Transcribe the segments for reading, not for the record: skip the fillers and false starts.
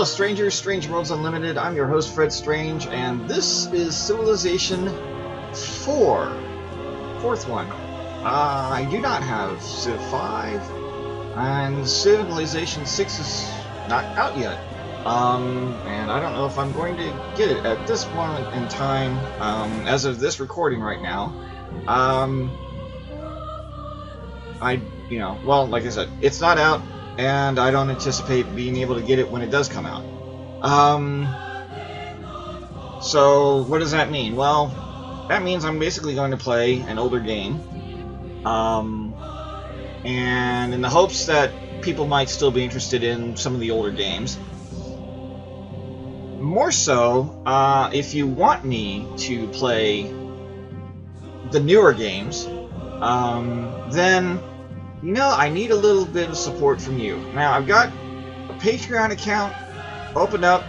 Hello strangers, Strange Worlds Unlimited. I'm your host Fred Strange, and this is Civilization 4. Fourth one. I do not have Civ 5, and Civilization 6 is not out yet. And I don't know if I'm going to get it at this moment in time, as of this recording right now. Well, like I said, it's not out, and I don't anticipate being able to get it when it does come out. So what does that mean? Well, that means I'm basically going to play an older game, and in the hopes that people might still be interested in some of the older games. More so, if you want me to play the newer games, then I need a little bit of support from you. Now, I've got a Patreon account opened up.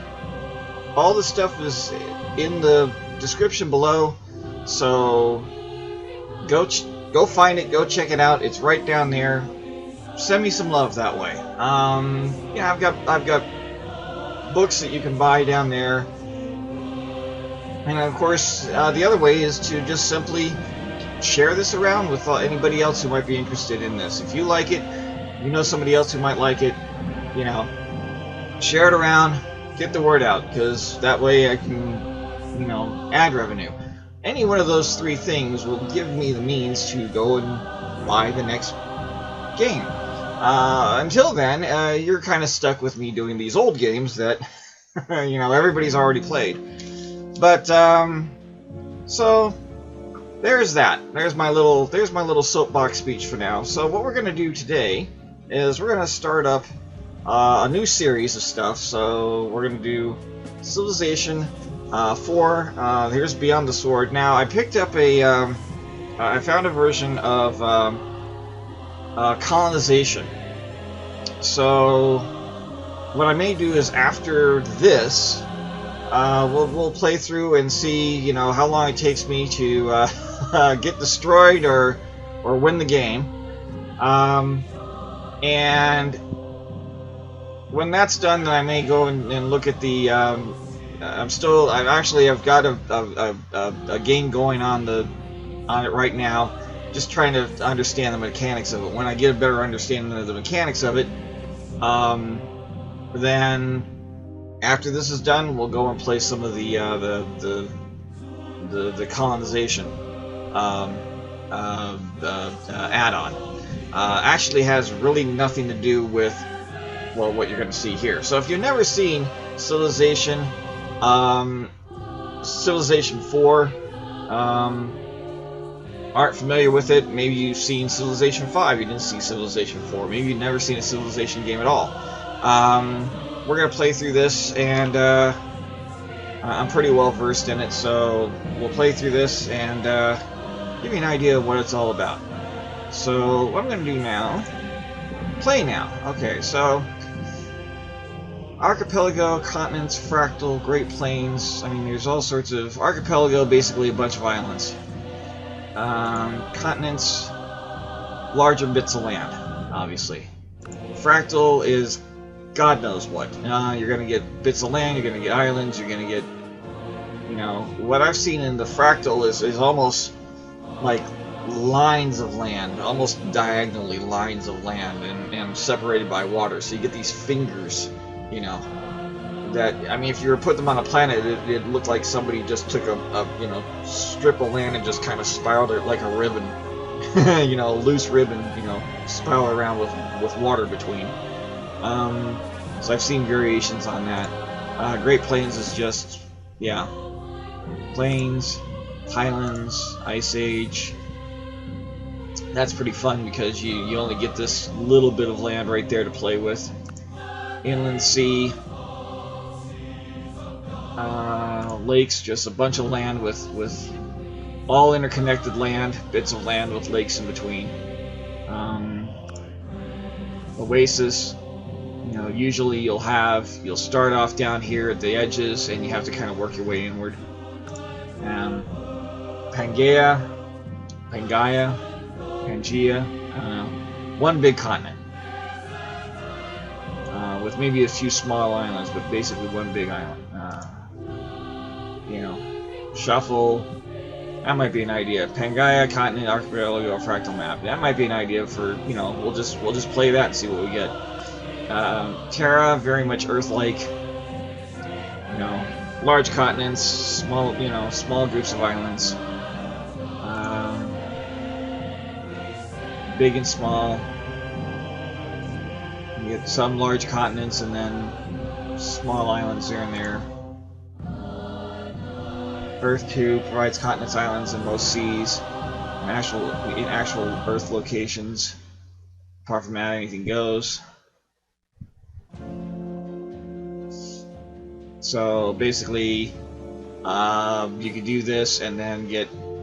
All the stuff is in the description below, so go find it, go check it out. It's right down there. Send me some love that way. I've got books that you can buy down there, and of course, the other way is to just simply share this around with anybody else who might be interested in this. If you like it, you know somebody else who might like it, share it around, get the word out, because that way I can, ad revenue. Any one of those three things will give me the means to go and buy the next game. Until then, you're kind of stuck with me doing these old games that, everybody's already played. But, so there's that. There's my little soapbox speech for now. So what we're going to do today is we're going to start up a new series of stuff. So we're going to do Civilization 4. Here's Beyond the Sword. Now I picked up I found a version of colonization. So what I may do is after this, we'll play through and see how long it takes me to get destroyed or win the game, and when that's done, then I may go and look at the. I've got a game going on it right now, just trying to understand the mechanics of it. When I get a better understanding of the mechanics of it, then after this is done, we'll go and play some of the colonization add-on. Actually has really nothing to do with what you're going to see here. So if you've never seen Civilization 4, aren't familiar with it, maybe you've seen Civilization 5, you didn't see Civilization 4, maybe you've never seen a Civilization game at all. We're going to play through this, and I'm pretty well versed in it, so we'll play through this and give you an idea of what it's all about. So what I'm going to do now, play now. Okay, so archipelago, continents, fractal, Great Plains. I mean, there's all sorts of archipelago, basically a bunch of islands. Continents, larger bits of land, obviously. Fractal is God knows what. You're going to get bits of land, you're going to get islands, you're going to get, what I've seen in the Fractal is almost like lines of land, almost diagonally lines of land, and separated by water. So you get these fingers, that, I mean, if you were to put them on a planet, it looked like somebody just took a strip of land and just kind of spiraled it like a ribbon, a loose ribbon, spiral around with water between. So I've seen variations on that. Great Plains is just, plains, highlands, Ice Age. That's pretty fun because you only get this little bit of land right there to play with. Inland Sea, lakes, just a bunch of land with all interconnected land, bits of land with lakes in between. Oasis. Usually you'll start off down here at the edges, and you have to kind of work your way inward. Pangea, Pangea, one big continent with maybe a few small islands, but basically one big island. You know, shuffle. That might be an idea. Pangaea, continent, archipelago, fractal map. That might be an idea for, you know, we'll just play that and see what we get. Terra, very much Earth-like. You know, large continents, small, you know, small groups of islands. Big and small. You get some large continents and then small islands here and there. Earth 2 provides continents, islands, and most seas in actual Earth locations. Apart from that, anything goes. So basically, you could do this and then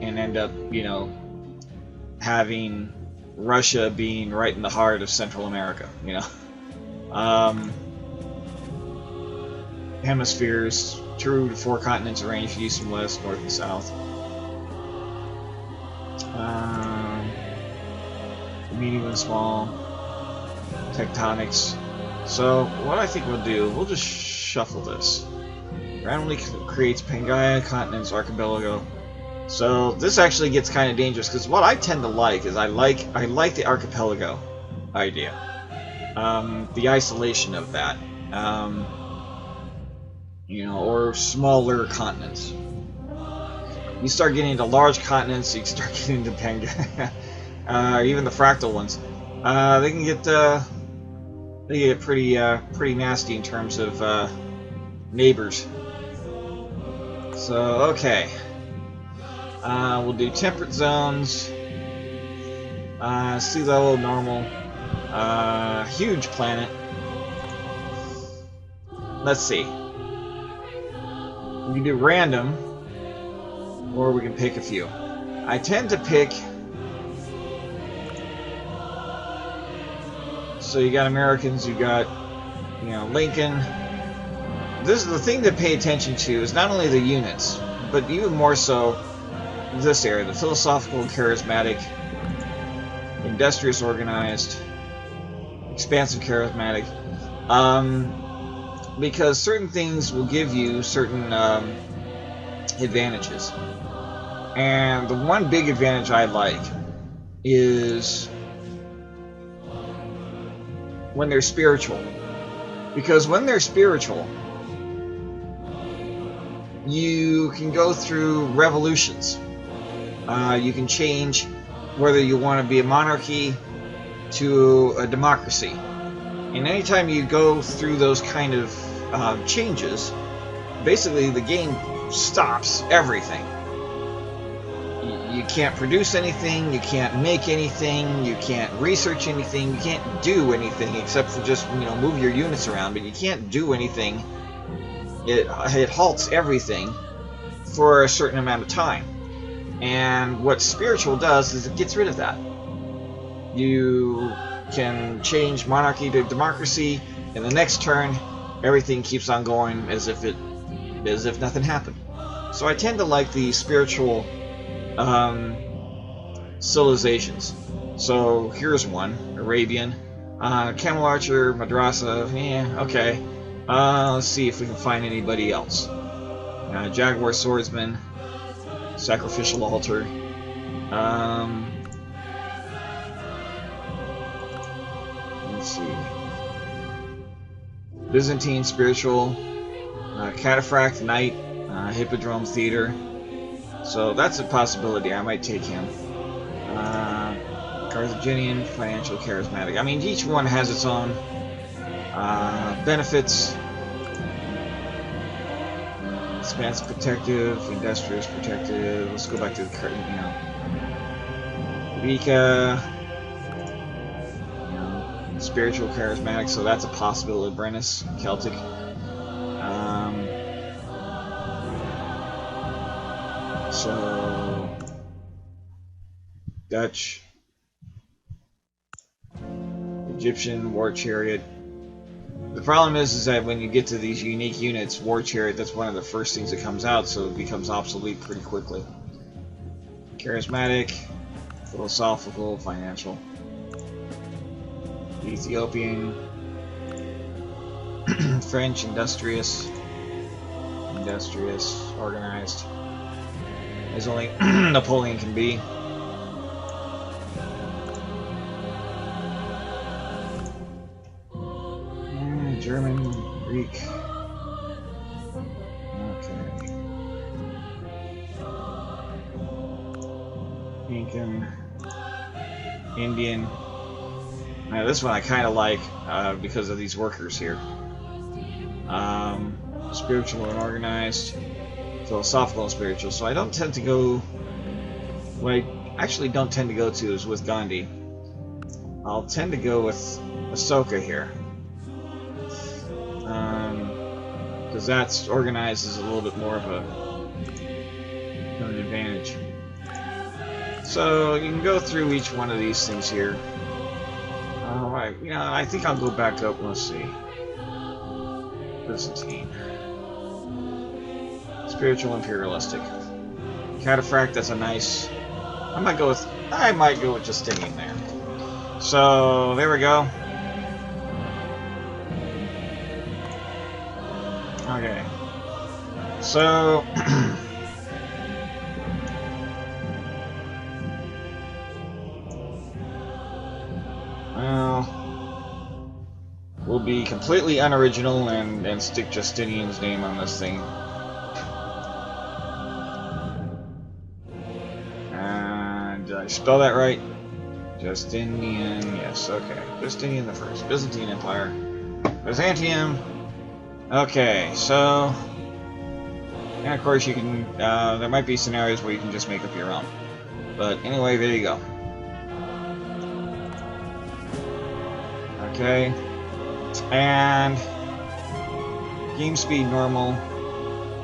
end up, you know, having Russia being right in the heart of Central America. You know, hemispheres. 2 to 4 continents arranged east and west, north and south. Medium and small. Tectonics. So, what I think we'll do, we'll just shuffle this. Randomly creates Pangaea, continents, archipelago. So, this actually gets kind of dangerous, because what I tend to like is I like the archipelago idea. The isolation of that. You know, or smaller continents. You start getting into large continents, you start getting into Pangaea, even the fractal ones. They can get pretty nasty in terms of neighbors. So okay, we'll do temperate zones, sea level normal, huge planet. Let's see. We can do random, or we can pick a few. I tend to pick. So you got Americans, you got, you know, Lincoln. This is the thing to pay attention to is not only the units, but even more so this area: the philosophical, charismatic, industrious, organized, expansive, charismatic. Because certain things will give you certain advantages. And the one big advantage I like is when they're spiritual. Because when they're spiritual, you can go through revolutions. You can change whether you want to be a monarchy to a democracy. And anytime you go through those kind of changes, basically the game stops everything. You can't produce anything, you can't make anything, you can't research anything, you can't do anything except for just, you know, move your units around, but you can't do anything. It halts everything for a certain amount of time. And what spiritual does is it gets rid of that. You can change monarchy to democracy, in the next turn everything keeps on going as if nothing happened. So I tend to like the spiritual civilizations. So here's one: Arabian, Camel Archer, Madrasa. Yeah, okay. Let's see if we can find anybody else. Jaguar Swordsman, Sacrificial Altar. Let's see. Byzantine Spiritual, Cataphract Knight, Hippodrome Theater. So that's a possibility. I might take him. Carthaginian, Financial, Charismatic. I mean, each one has its own benefits. Expansive Protective, Industrious Protective. Let's go back to the curtain, you know. Vika. Spiritual, charismatic, so that's a possibility. Brennus, Celtic. So Dutch, Egyptian, War Chariot. The problem is that when you get to these unique units, War Chariot, that's one of the first things that comes out, so it becomes obsolete pretty quickly. Charismatic, philosophical, financial. Ethiopian, French, industrious, organized, as only Napoleon can be. German, Greek. Okay. Incan, Indian. Now this one I kind of like because of these workers here. Spiritual and organized, philosophical and spiritual. So I don't tend to go. What I actually don't tend to go to is with Gandhi. I'll tend to go with Ahsoka here. Because that's organized as a little bit more of an advantage. So you can go through each one of these things here. Alright, I think I'll go back up. Let's see. Byzantine. Spiritual imperialistic. Cataphract, that's a nice. I might go with Justinian there. So there we go. Okay. So well, we'll be completely unoriginal and stick Justinian's name on this thing. And did I spell that right? Justinian, yes, okay. Justinian the First, Byzantine Empire. Byzantium. Okay, so, and of course you can, there might be scenarios where you can just make up your own. But anyway, there you go. Okay, and game speed normal,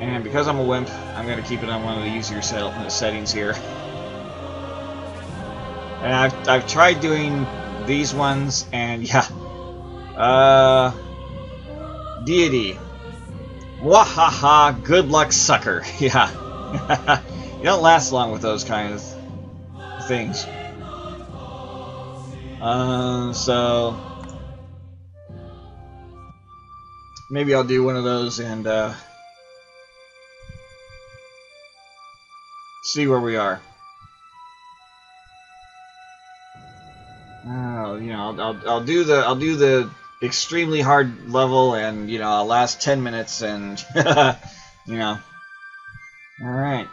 and because I'm a wimp, I'm going to keep it on one of the easier settings here. And I've tried doing these ones, and yeah, deity. Wahaha, good luck, sucker. Yeah. You don't last long with those kind of things. So maybe I'll do one of those and see where we are. I'll do the extremely hard level, and I'll last 10 minutes, and all right.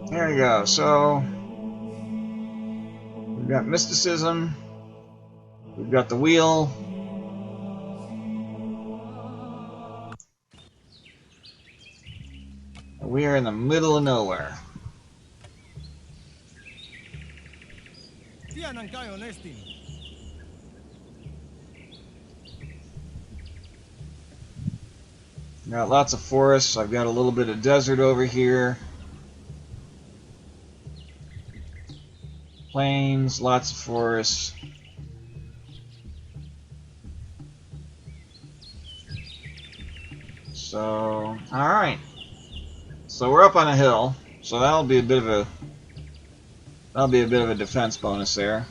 There we go. So we've got mysticism, we've got the wheel, we are in the middle of nowhere. Got lots of forests. I've got a little bit of desert over here. Plains, lots of forests. So, alright. So we're up on a hill. So that'll be a bit of a defense bonus there.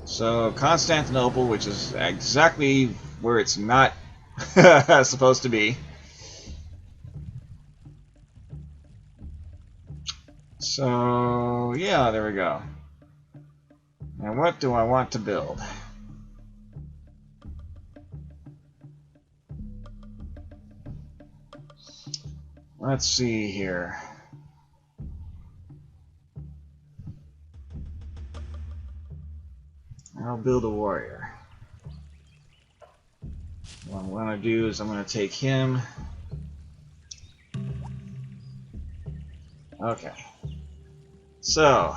So Constantinople, which is exactly where it's not supposed to be. So yeah, there we go. And what do I want to build? Let's see here. I'll build a warrior. What I'm going to do is I'm going to take him. Okay. So,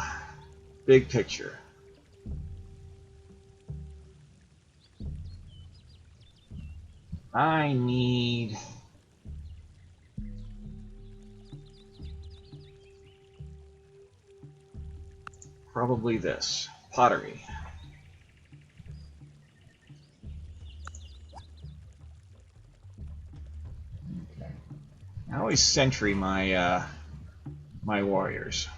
big picture. I need probably this pottery. Okay. I always sentry my my warriors.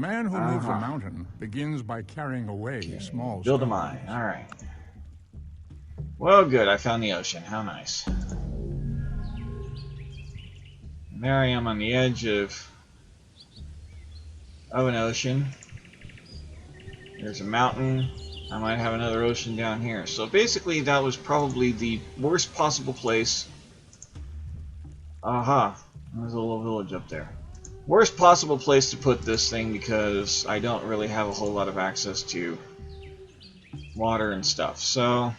man who moves a mountain begins by carrying away small Build a stones. mine. Alright. Well, good. I found the ocean. How nice. And there I am on the edge of an ocean. There's a mountain. I might have another ocean down here. So basically, that was probably the worst possible place. Aha. There's a little village up there. Worst possible place to put this thing because I don't really have a whole lot of access to water and stuff. So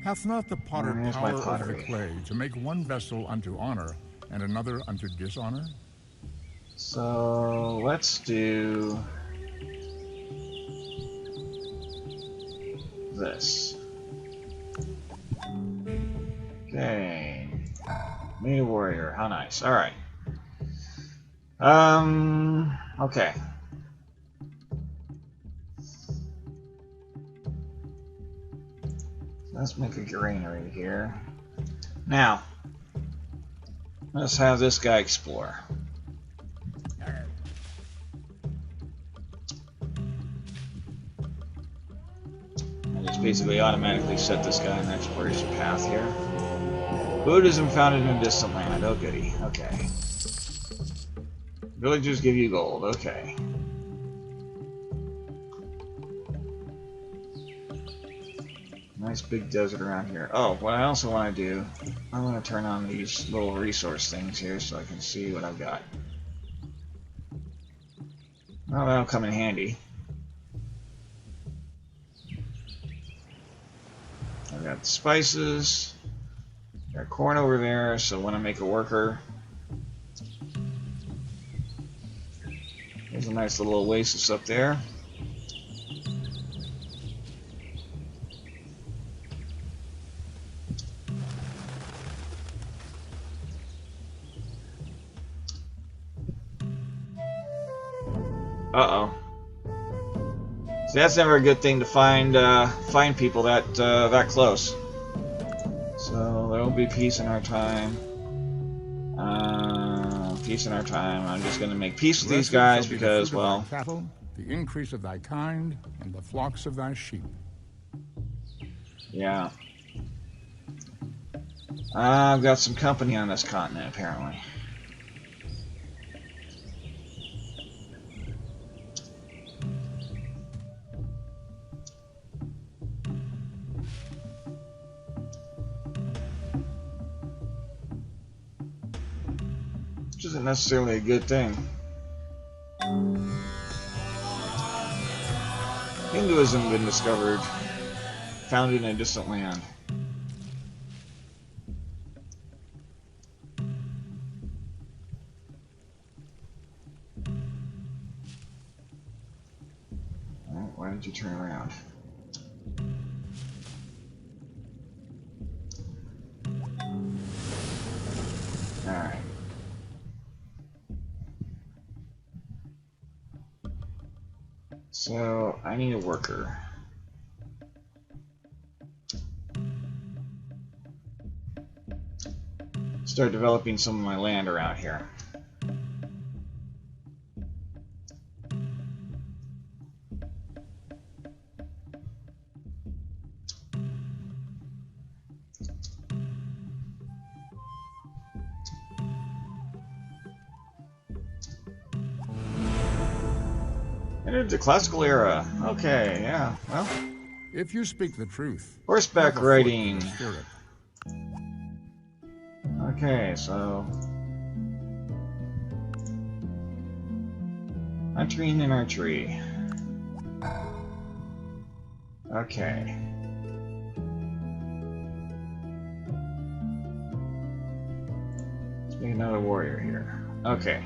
Hath not the potter There's power my over the pottery. clay to make one vessel unto honor and another unto dishonor? So let's do this. Okay. Made a warrior. How nice. Alright. Okay. Let's make a granary here. Now, let's have this guy explore. I just basically automatically set this guy in the exploration path here. Buddhism founded in a distant land. Oh goody. Okay. Villagers give you gold. Okay. Nice big desert around here. Oh, what I also want to do, I want to turn on these little resource things here so I can see what I've got. Well, that'll come in handy. I've got spices. Got corn over there, so when I make a worker, there's a nice little oasis up there. Uh-oh. See, that's never a good thing to find people that close. So there will be peace in our time. Peace in our time. I'm just going to make peace with these guys because, well, cattle, the increase of thy kind, and the flocks of thy sheep. Yeah. I've got some company on this continent, apparently. Which isn't necessarily a good thing. Hinduism been discovered, founded in a distant land. Alright, why did you turn around? Alright. So, I need a worker. Start developing some of my land around here. Entered the classical era. Okay, yeah, well. If you speak the truth. Horseback riding. Okay, so. Hunting and archery. Okay. Let's make another warrior here. Okay.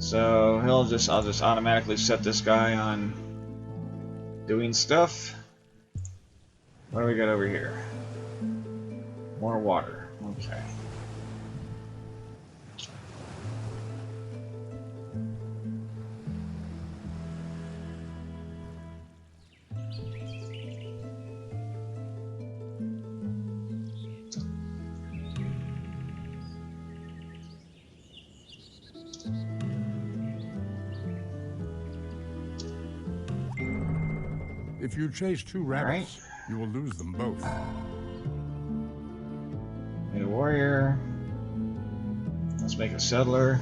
So I'll just automatically set this guy on doing stuff. What do we got over here? More water. Okay. If you chase two rabbits, you will lose them both. Made a warrior. Let's make a settler.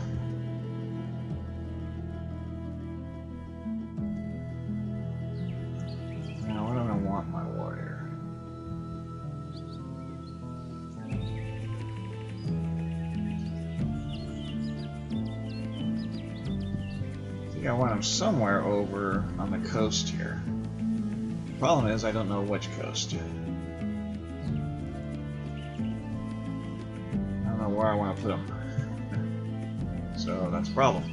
Now, what do I want my warrior? I think I want him somewhere over on the coast here. Problem is, I don't know which coast. I don't know where I want to put him. So that's a problem.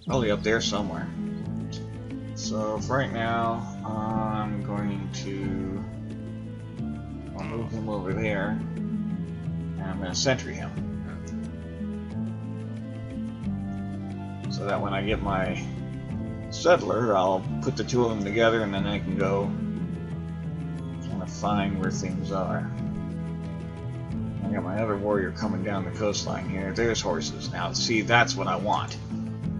Probably up there somewhere. So for right now, I'm going to I'll move him over there, and I'm going to sentry him. So that when I get my settler, I'll put the two of them together, and then I can go kind of find where things are. I got my other warrior coming down the coastline here. There's horses. Now, see, that's what I want.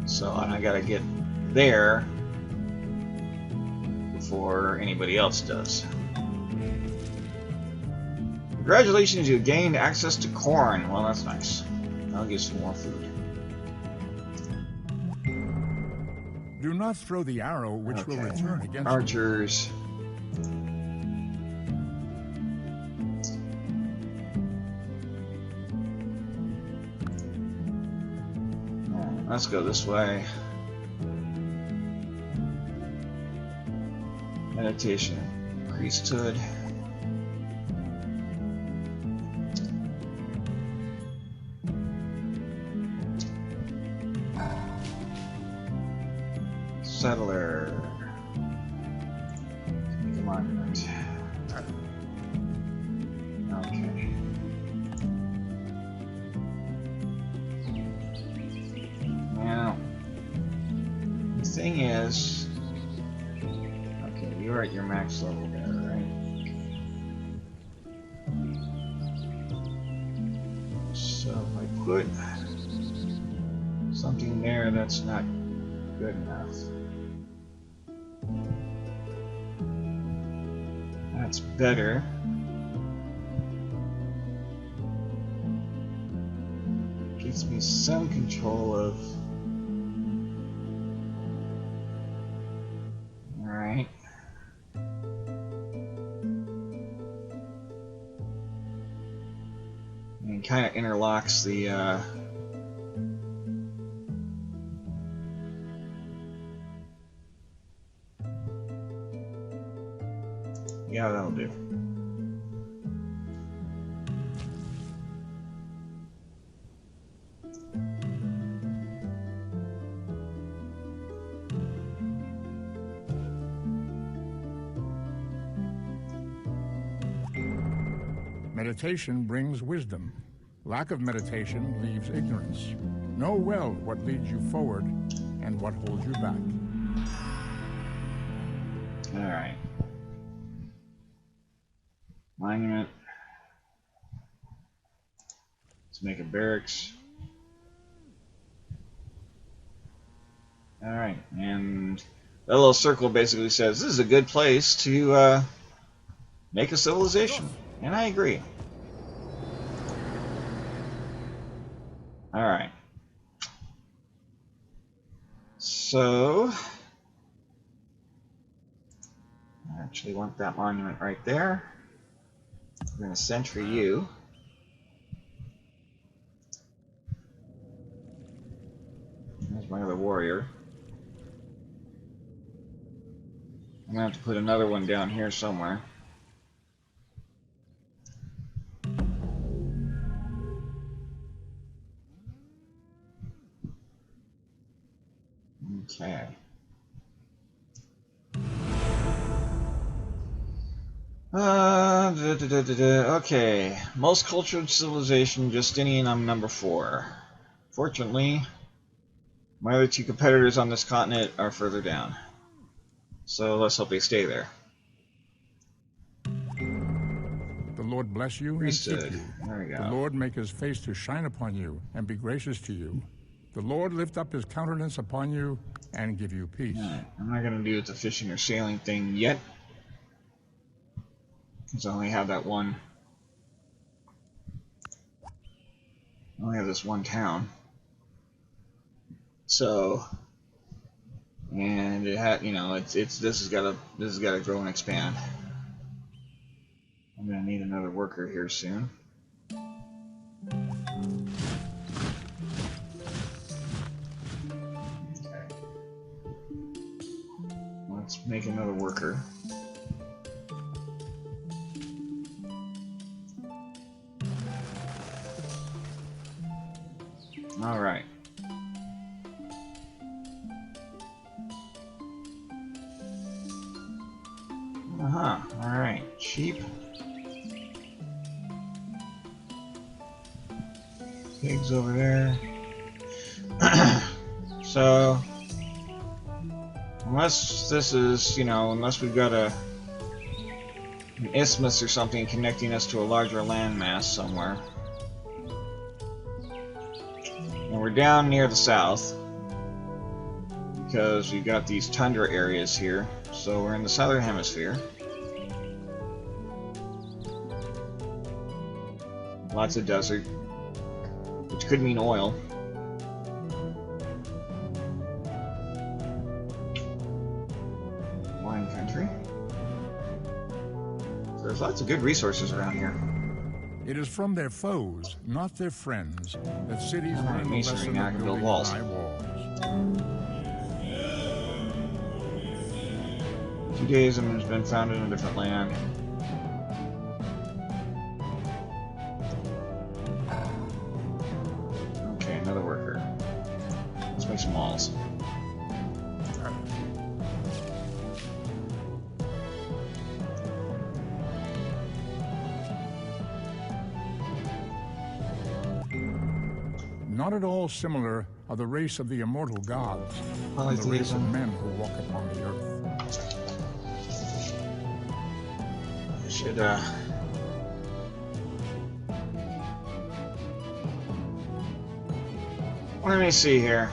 So I gotta get there before anybody else does. Congratulations, you gained access to corn. Well, that's nice. I'll get some more food. Do not throw the arrow, which will return against archers. Let's go this way. Meditation, priesthood. Settler. Make a monument. Okay. Now, the thing is, okay, you're at your max level there, right? So if I put something there, that's not good enough. That's better. Gives me some control of. Alright. And kind of interlocks the yeah, that'll do. Meditation brings wisdom. Lack of meditation leaves ignorance. Know well what leads you forward and what holds you back. All right. Monument. Let's make a barracks. All right, and that little circle basically says this is a good place to make a civilization, and I agree. All right. So I actually want that monument right there. We're going to sentry you. There's my other warrior. I'm going to have to put another one down here somewhere. Okay. Okay. Most cultured civilization, Justinian, I'm number 4. Fortunately, my other 2 competitors on this continent are further down. So let's hope they stay there. The Lord bless you and keep you. There we go. The Lord make his face to shine upon you and be gracious to you. The Lord lift up his countenance upon you and give you peace. Alright, I'm not going to do the fishing or sailing thing yet, because I only have that one. I only have this one town. So, and it had, you know, this has got to grow and expand. I'm gonna need another worker here soon. Okay. Let's make another worker. All right. All right. Sheep. Pigs over there. So, unless this is, you know, unless we've got an isthmus or something connecting us to a larger landmass somewhere. And we're down near the south, because we've got these tundra areas here. So we're in the southern hemisphere. Lots of desert, which could mean oil. Wine country. So there's lots of good resources around here. It is from their foes, not their friends, that cities learn the masonry, lesson now I of can build building walls. high walls. 2 has been found in a different land. Okay, another worker. Let's make some walls. Not at all similar are the race of the immortal gods and the race of men who walk upon the earth. I should, let me see here.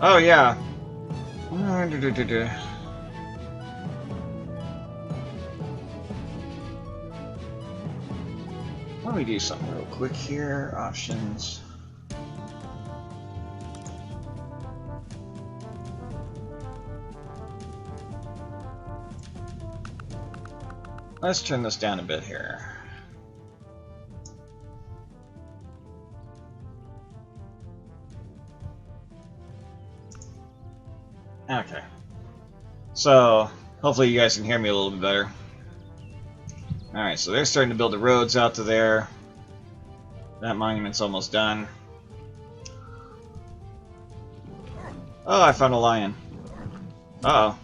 Oh, yeah. Let me do something real quick here. Options. Let's turn this down a bit here. Okay. So, hopefully you guys can hear me a little bit better. Alright, so they're starting to build the roads out to there. That monument's almost done. Oh, I found a lion. Uh-oh.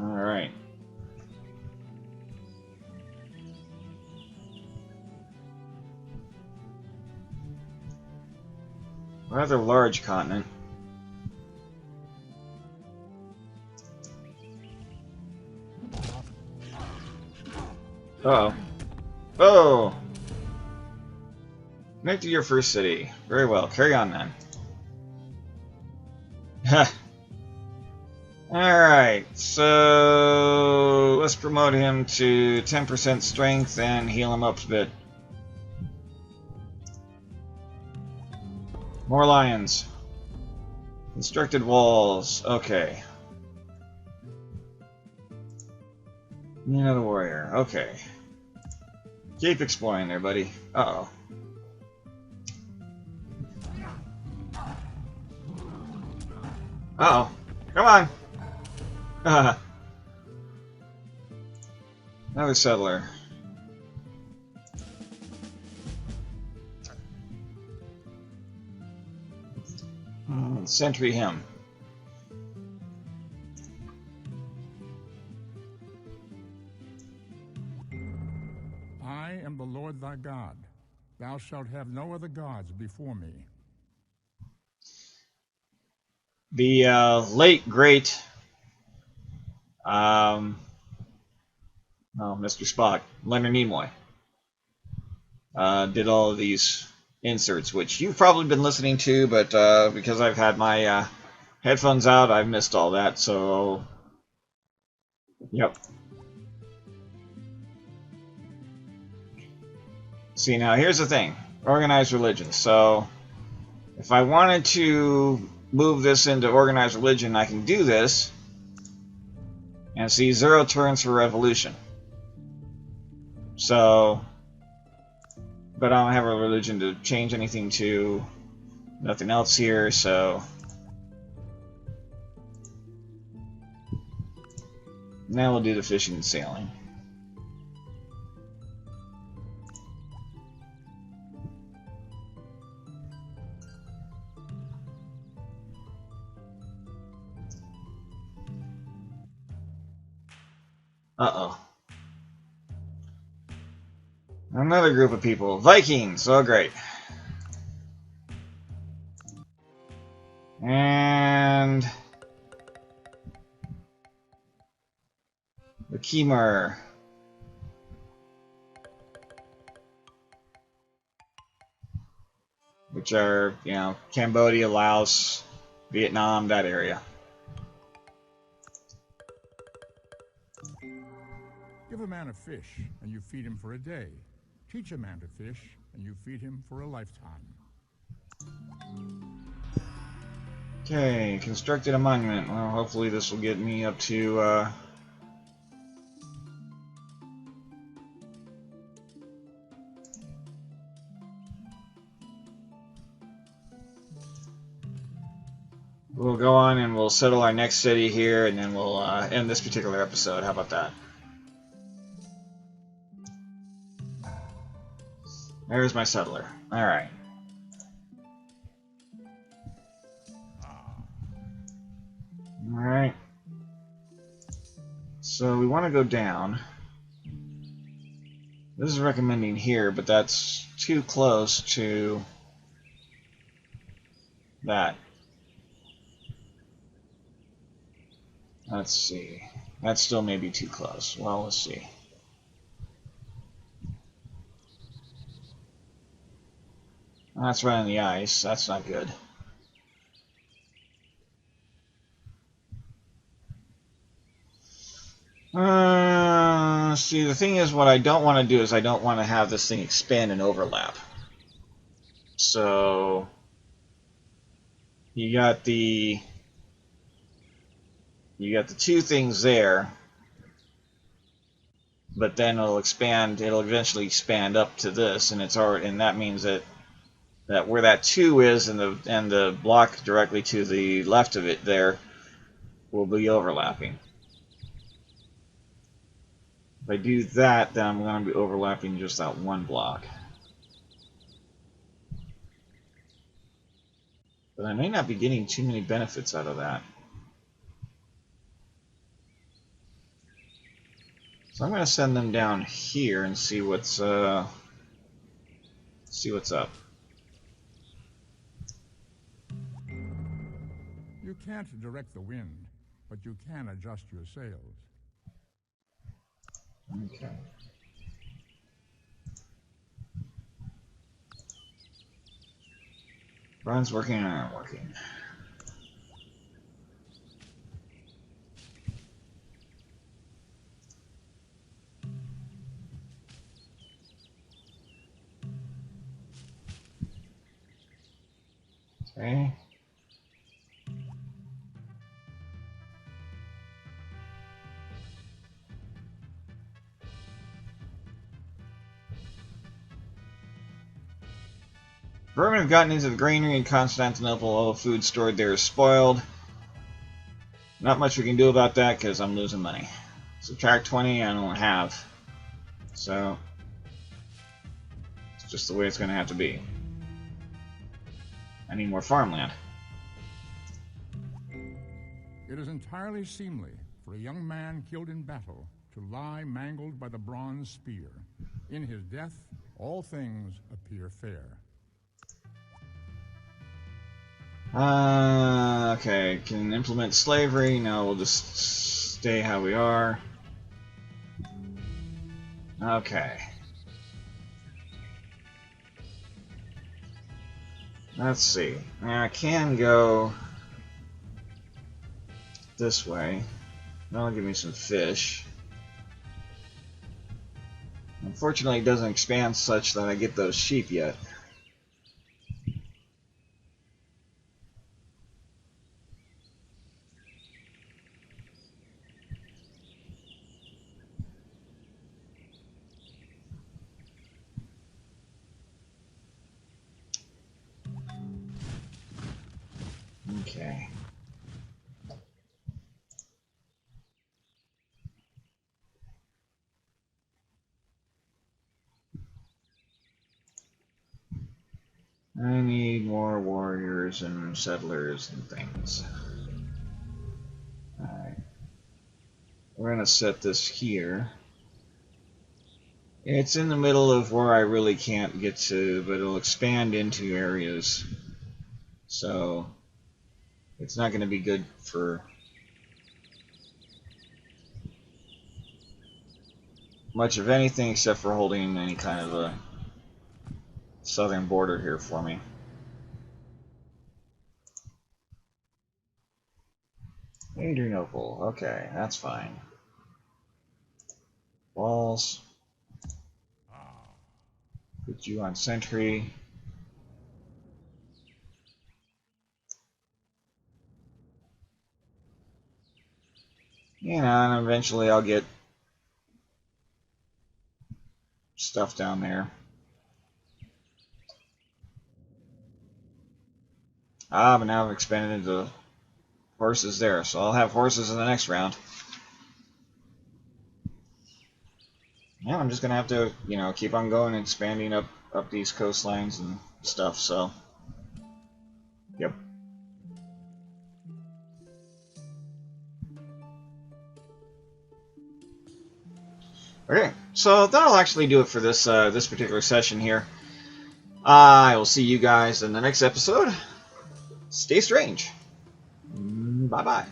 Alright. Rather large continent. Uh-oh. Oh! Connect to your first city. Very well. Carry on then. Alright, so let's promote him to 10% strength and heal him up a bit. More lions. Constructed walls. Okay. Another warrior. Okay. Keep exploring there, buddy. Uh-oh. Uh-oh. Come on! Another settler. Sentry him. I am the Lord thy God. Thou shalt have no other gods before me. The late great Oh, Mr. Spock, Leonard Nimoy, did all of these inserts, which you've probably been listening to, but because I've had my headphones out, I've missed all that, so... Yep. See, now here's the thing. Organized religion. So, if I wanted to move this into organized religion, I can do this. And see, 0 turns for revolution. So... But I don't have a religion to change anything to. Nothing else here, so... Now we'll do the fishing and sailing. Uh-oh. Another group of people. Vikings! Oh, great. And... the Khmer. Which are, you know, Cambodia, Laos, Vietnam, that area. Give a man a fish, and you feed him for a day. Teach a man to fish, and you feed him for a lifetime. Okay, constructed a monument. Well, hopefully this will get me up to, We'll go on and we'll settle our next city here, and then we'll end this particular episode. How about that? There's my settler. Alright. Alright. So we want to go down. This is recommending here, but that's too close to that. Let's see. That still may be too close. Well, let's see. That's right on the ice. That's not good. See, the thing is, what I don't want to do is I don't want to have this thing expand and overlap. So, you got the two things there, but then it'll expand. It'll eventually expand up to this, and it's already, and that means that where that 2 is and the block directly to the left of it there will be overlapping. If I do that, then I'm going to be overlapping just that one block. But I may not be getting too many benefits out of that. So I'm going to send them down here and see what's up. You can't direct the wind, but you can adjust your sails. Okay. Bronze working and iron working. Okay. Vermin have gotten into the granary in Constantinople. All the food stored there is spoiled. Not much we can do about that because I'm losing money. Subtract 20, I don't have. So, it's just the way it's going to have to be. I need more farmland. It is entirely seemly for a young man killed in battle to lie mangled by the bronze spear. In his death, all things appear fair. Okay, can implement slavery. No, we'll just stay how we are. Okay. Let's see. Now I can go this way. That'll give me some fish. Unfortunately, it doesn't expand such that I get those sheep yet. Okay. I need more warriors and settlers and things. Alright. We're gonna set this here. It's in the middle of where I really can't get to, but it'll expand into areas. So it's not going to be good for much of anything except for holding any kind of a southern border here for me. Adrianople. Okay, that's fine. Walls. Put you on sentry. You know, and eventually I'll get stuff down there. But now I've expanded into horses there, so I'll have horses in the next round. Yeah, I'm just gonna have to, you know, keep on going and expanding up these coastlines and stuff, so. Yep. Okay, so that'll actually do it for this this particular session here. I will see you guys in the next episode. Stay strange. Bye-bye.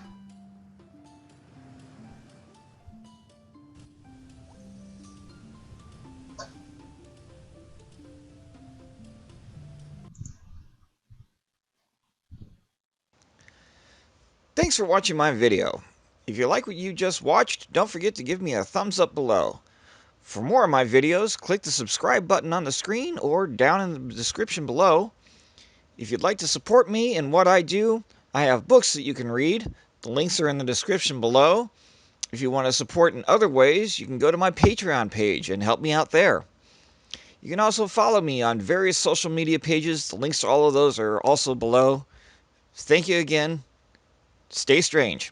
Thanks for watching my video. If you like what you just watched, don't forget to give me a thumbs up below. For more of my videos, click the subscribe button on the screen or down in the description below. If you'd like to support me and what I do, I have books that you can read. The links are in the description below. If you want to support in other ways, you can go to my Patreon page and help me out there. You can also follow me on various social media pages. The links to all of those are also below. Thank you again. Stay strange.